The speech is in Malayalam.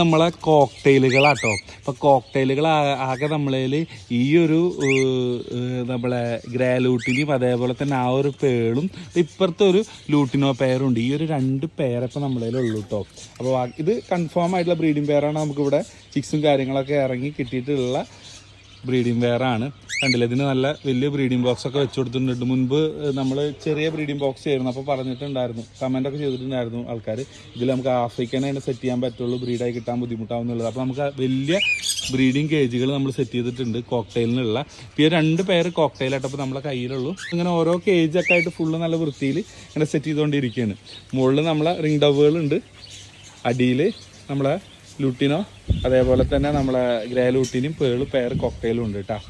നമ്മളെ കോക്ടെയിലുകളാട്ടോ. അപ്പോൾ കോക്ടെയിലുകൾ ആകെ നമ്മളതിൽ ഈ ഒരു നമ്മളെ ഗ്രേ ലൂട്ടിനും അതേപോലെ തന്നെ ആ ഒരു പേളും ഇപ്പുറത്തെ ഒരു ലൂട്ടിനോ പെയറുണ്ട്. ഈ ഒരു 2 പെയറിപ്പോൾ നമ്മളതിലുള്ളൂ കേട്ടോ. അപ്പോൾ ഇത് കൺഫേം ആയിട്ടുള്ള ബ്രീഡിംഗ് പെയറാണ്. നമുക്കിവിടെ ചിക്സും കാര്യങ്ങളൊക്കെ ഇറങ്ങി കിട്ടിയിട്ടുള്ള ബ്രീഡിംഗ് പെയറാണ്. കണ്ടില്ല, ഇതിന് നല്ല വലിയ ബ്രീഡിംഗ് ബോക്സ് ഒക്കെ വെച്ച് കൊടുത്തിട്ടുണ്ട്. മുൻപ് നമ്മൾ ചെറിയ ബ്രീഡിംഗ് ബോക്സ് ആയിരുന്നു. അപ്പോൾ പറഞ്ഞിട്ടുണ്ടായിരുന്നു, കമൻ്റൊക്കെ ചെയ്തിട്ടുണ്ടായിരുന്നു ആൾക്കാർ, ഇതിൽ നമുക്ക് ആഫ്രിക്കനെ സെറ്റ് ചെയ്യാൻ പറ്റുള്ളൂ, ബ്രീഡായി കിട്ടാൻ ബുദ്ധിമുട്ടാവുന്നുള്ളത്. അപ്പോൾ നമുക്ക് വലിയ ബ്രീഡിംഗ് കേജുകൾ നമ്മൾ സെറ്റ് ചെയ്തിട്ടുണ്ട് കോക്ടെയിലിനുള്ള. ഇപ്പോൾ ഈ 2 പെയർ കോക്ടെയിലായിട്ടപ്പോൾ നമ്മളെ കയ്യിലുള്ളൂ. ഇങ്ങനെ ഓരോ കേജൊക്കെ ആയിട്ട് ഫുള്ള് നല്ല വൃത്തിയിൽ ഇങ്ങനെ സെറ്റ് ചെയ്തുകൊണ്ടിരിക്കുകയാണ്. മുകളിൽ നമ്മളെ റിംഗ് ഡവുകളുണ്ട്, അടിയിൽ നമ്മളെ ലൂട്ടിനോ അതേപോലെ തന്നെ നമ്മളെ ഗ്രേ ലൂട്ടിനും പേള് പെയർ കോക്ടെയിലും ഉണ്ട് കേട്ടോ.